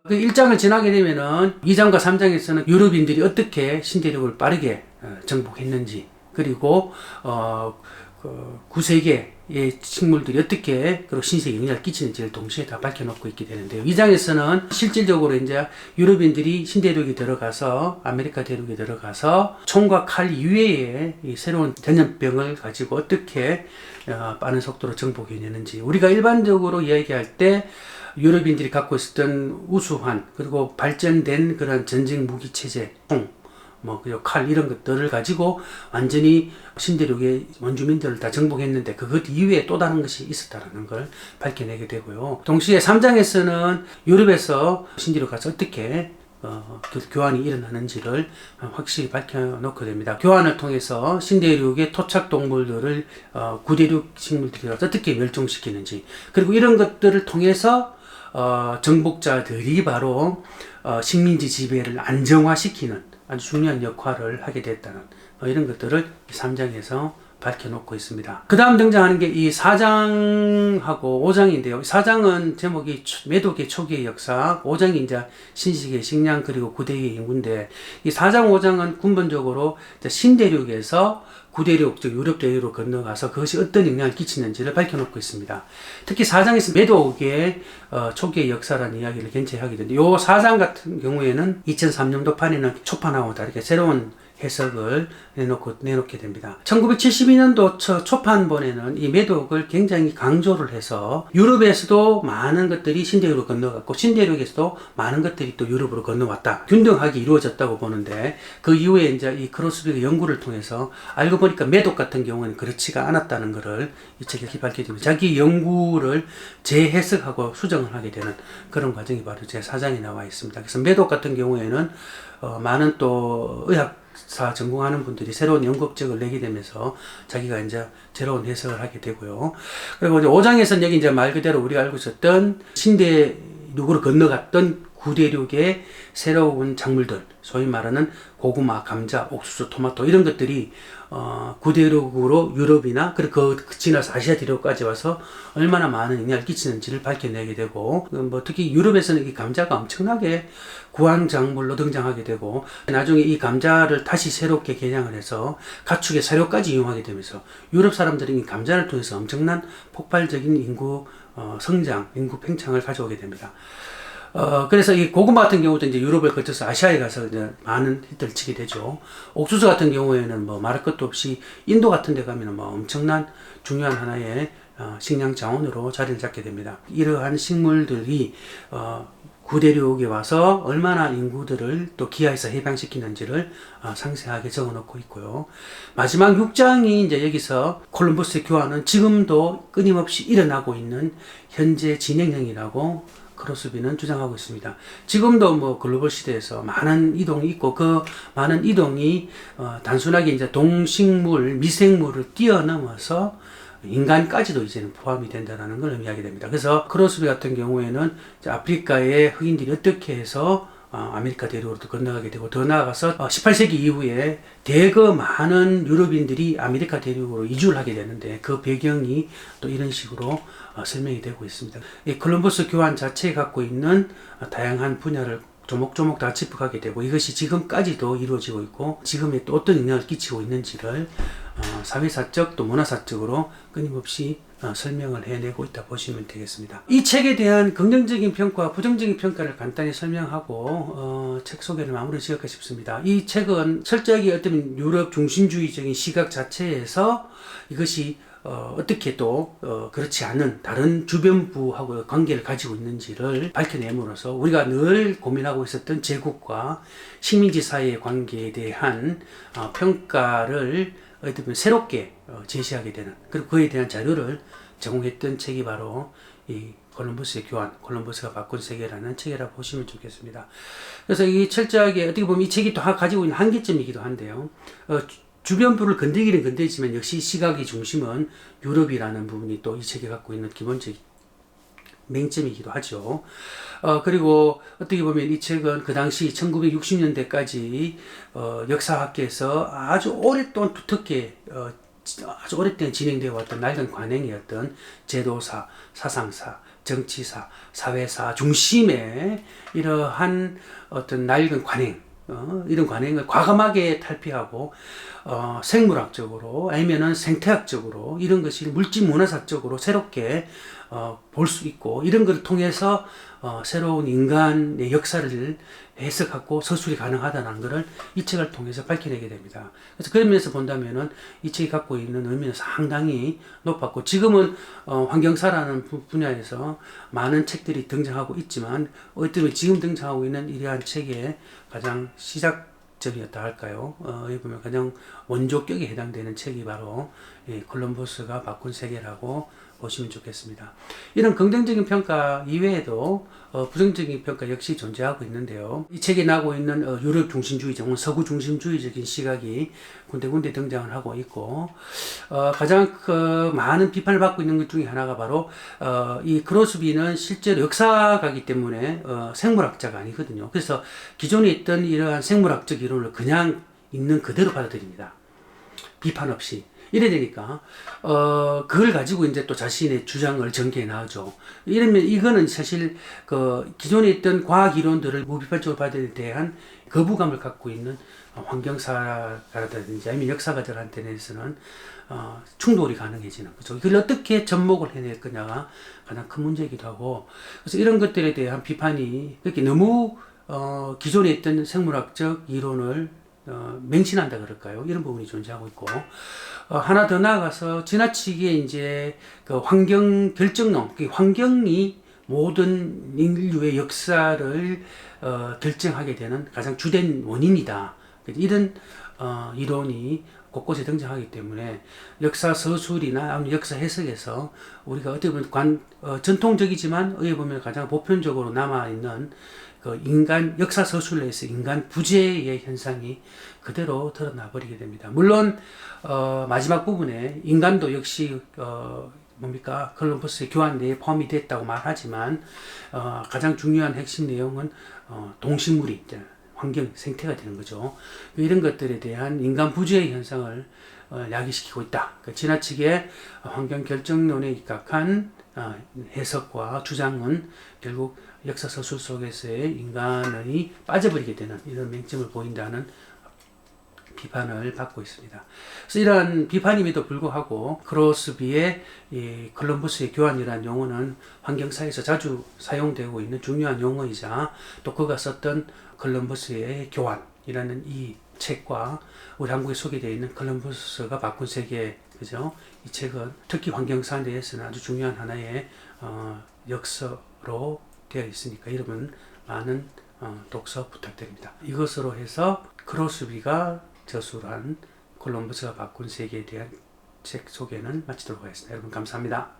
그 1장을 지나게 되면은 2장과 3장에서는 유럽인들이 어떻게 신대륙을 빠르게 정복했는지, 그리고 그 9세계의 식물들이 어떻게 그리고 신세계에 영향을 끼치는지를 동시에 다 밝혀놓고 있게 되는데요. 2장에서는 실질적으로 이제 유럽인들이 신대륙에 들어가서 아메리카 대륙에 들어가서 총과 칼 이외에 이 새로운 전염병을 가지고 어떻게 빠른 속도로 정복해내는지, 우리가 일반적으로 이야기할 때 유럽인들이 갖고 있었던 우수한 그리고 발전된 그런 전쟁 무기 체제, 총, 그리고 칼 이런 것들을 가지고 완전히 신대륙의 원주민들을 다 정복했는데 그것 이외에 또 다른 것이 있었다는 걸 밝혀내게 되고요. 동시에 3장에서는 유럽에서 신대륙 가서 어떻게 교환이 일어나는지를 확실히 밝혀놓게 됩니다. 교환을 통해서 신대륙의 토착 동물들을 구대륙 식물들이 어떻게 멸종시키는지, 그리고 이런 것들을 통해서 정복자들이 바로 식민지 지배를 안정화시키는 아주 중요한 역할을 하게 됐다는 이런 것들을 3장에서 밝혀놓고 있습니다. 그 다음 등장하는 게 이 4장하고 5장인데요. 4장은 제목이 매독의 초기의 역사, 5장이 이제 신시계 식량 그리고 구대의 인구인데, 이 4장 5장은 근본적으로 신대륙에서 구대륙, 즉 유럽 대륙으로 건너가서 그것이 어떤 영향을 끼치는지를 밝혀놓고 있습니다. 특히 4장에서 매독의 초기의 역사라는 이야기를 견지하게 되는데, 요 4장 같은 경우에는 2003년도 판에는 초판하고 다르게 새로운 해석을 내놓게 됩니다. 1972년도 초판본에는 이 매독을 굉장히 강조를 해서 유럽에서도 많은 것들이 신대륙으로 건너갔고 신대륙에서도 많은 것들이 또 유럽으로 건너왔다, 균등하게 이루어졌다고 보는데, 그 이후에 이제 이 크로스비의 연구를 통해서 알고 보니까 매독 같은 경우는 그렇지가 않았다는 것을 이 책에 밝게 됩니다. 자기 연구를 재해석하고 수정을 하게 되는 그런 과정이 바로 제 4장에 나와 있습니다. 그래서 매독 같은 경우에는 많은 또 의학사 전공하는 분들이 새로운 연구 업적을 내게 되면서 자기가 이제 새로운 해석을 하게 되고요. 그리고 이제 5장에서는 여기 이제 말 그대로 우리가 알고 있었던 신대륙으로 건너갔던 구대륙의 새로운 작물들, 소위 말하는 고구마, 감자, 옥수수, 토마토 이런 것들이 구대륙으로 유럽이나 그리고 그 지나서 아시아 대륙까지 와서 얼마나 많은 영향을 끼치는지를 밝혀내게 되고, 특히 유럽에서는 이 감자가 엄청나게 구한 작물로 등장하게 되고, 나중에 이 감자를 다시 새롭게 개량을 해서 가축의 사료까지 이용하게 되면서 유럽 사람들이 이 감자를 통해서 엄청난 폭발적인 인구 성장, 인구 팽창을 가져오게 됩니다. 그래서 이 고구마 같은 경우도 이제 유럽을 거쳐서 아시아에 가서 이제 많은 히트를 치게 되죠. 옥수수 같은 경우에는 말할 것도 없이 인도 같은 데 가면 엄청난 중요한 하나의 식량 자원으로 자리를 잡게 됩니다. 이러한 식물들이 구대륙에 와서 얼마나 인구들을 또 기하에서 해방시키는지를 상세하게 적어 놓고 있고요. 마지막 6장이 이제 여기서 콜럼버스의 교환은 지금도 끊임없이 일어나고 있는 현재 진행형이라고 크로스비는 주장하고 있습니다. 지금도 글로벌 시대에서 많은 이동이 있고, 그 많은 이동이 단순하게 이제 동식물, 미생물을 뛰어넘어서 인간까지도 이제는 포함이 된다는 걸 의미하게 됩니다. 그래서 크로스비 같은 경우에는 아프리카의 흑인들이 어떻게 해서 아메리카 대륙으로 건너가게 되고, 더 나아가서 18세기 이후에 대거 많은 유럽인들이 아메리카 대륙으로 이주를 하게 되는데, 그 배경이 또 이런 식으로 설명이 되고 있습니다. 이 콜럼버스 교환 자체에 갖고 있는 다양한 분야를 조목조목 다 짚어가게 되고, 이것이 지금까지도 이루어지고 있고 지금에 또 어떤 영향을 끼치고 있는지를 사회사적 또 문화사적으로 끊임없이 설명을 해내고 있다 보시면 되겠습니다. 이 책에 대한 긍정적인 평가와 부정적인 평가를 간단히 설명하고 책 소개를 마무리 지을까 싶습니다. 이 책은 철저하게 어떤 유럽 중심주의적인 시각 자체에서 이것이 어떻게 또 그렇지 않은 다른 주변부하고 관계를 가지고 있는지를 밝혀냄으로써 우리가 늘 고민하고 있었던 제국과 식민지 사이의 관계에 대한 평가를 어떻게 보면 새롭게 제시하게 되는, 그리고 그에 대한 자료를 제공했던 책이 바로 이 콜럼버스의 교환, 콜럼버스가 바꾼 세계라는 책이라고 보시면 좋겠습니다. 그래서 이 철저하게 어떻게 보면 이 책이 또 가지고 있는 한계점이기도 한데요. 주변부를 건드리기는 건드리지만 역시 시각의 중심은 유럽이라는 부분이 또 이 책이 갖고 있는 기본적인 맹점이기도 하죠. 그리고 어떻게 보면 이 책은 그 당시 1960년대까지 역사학계에서 아주 오랫동안 두텁게 아주 오랫동안 진행되어 왔던 낡은 관행이었던 제도사, 사상사, 정치사, 사회사 중심의 이러한 어떤 낡은 관행, 이런 관행을 과감하게 탈피하고 생물학적으로 아니면은 생태학적으로 이런 것이 물질문화사적으로 새롭게 볼 수 있고 이런 것을 통해서 새로운 인간의 역사를 해석하고 서술이 가능하다는 것을 이 책을 통해서 밝혀내게 됩니다. 그래서 그런 면에서 본다면은 이 책이 갖고 있는 의미는 상당히 높았고 지금은 환경사라는 분야에서 많은 책들이 등장하고 있지만 어떻게 지금 등장하고 있는 이러한 책의 가장 시작점이었다 할까요? 여기 보면 가장 원조격에 해당되는 책이 바로 콜럼버스가 바꾼 세계라고 보시면 좋겠습니다. 이런 긍정적인 평가 이외에도 부정적인 평가 역시 존재하고 있는데요. 이 책에 나오고 있는 유럽 중심주의적, 서구 중심주의적인 시각이 군데군데 등장을 하고 있고 가장 많은 비판을 받고 있는 것 중에 하나가 바로 이 크로스비는 실제로 역사가이기 때문에 생물학자가 아니거든요. 그래서 기존에 있던 이러한 생물학적 이론을 그냥 있는 그대로 받아들입니다. 비판 없이. 이래 되니까, 그걸 가지고 이제 또 자신의 주장을 전개해 나가죠. 이러면 이거는 사실 기존에 있던 과학 이론들을 무비판적으로 받아들이에 대한 거부감을 갖고 있는 환경사라든지 아니면 역사가들한테는 충돌이 가능해지는 거죠. 이걸 어떻게 접목을 해낼 거냐가 가장 큰 문제이기도 하고, 그래서 이런 것들에 대한 비판이 그렇게 너무 기존에 있던 생물학적 이론을 맹신한다 그럴까요? 이런 부분이 존재하고 있고, 하나 더 나아가서 지나치게 이제 그 환경 결정론, 환경이 모든 인류의 역사를 결정하게 되는 가장 주된 원인이다. 이런 이론이 곳곳에 등장하기 때문에 역사 서술이나 아니면 역사 해석에서 우리가 어떻게 보면 전통적이지만 어떻게 보면 가장 보편적으로 남아있는 인간 역사 서술에서 인간 부재의 현상이 그대로 드러나 버리게 됩니다. 물론 마지막 부분에 인간도 역시 콜럼버스의 교환 내에 포함이 됐다고 말하지만 가장 중요한 핵심 내용은 동식물이 환경 생태가 되는 거죠. 이런 것들에 대한 인간 부재의 현상을 야기시키고 있다. 지나치게 환경 결정론에 입각한 해석과 주장은 결국 역사 서술 속에서의 인간이 빠져버리게 되는 이런 맹점을 보인다는 비판을 받고 있습니다. 그래서 이러한 비판임에도 불구하고 크로스비의 이 콜럼버스의 교환이라는 용어는 환경사에서 자주 사용되고 있는 중요한 용어이자 또 그가 썼던 콜럼버스의 교환이라는 이 책과 우리 한국에 소개되어 있는 콜럼버스가 바꾼 세계, 그죠? 이 책은 특히 환경사에 대해서는 아주 중요한 하나의 역서로 되어 있으니까 여러분 많은 독서 부탁드립니다. 이것으로 해서 크로스비가 저술한 콜럼버스가 바꾼 세계에 대한 책 소개는 마치도록 하겠습니다. 여러분 감사합니다.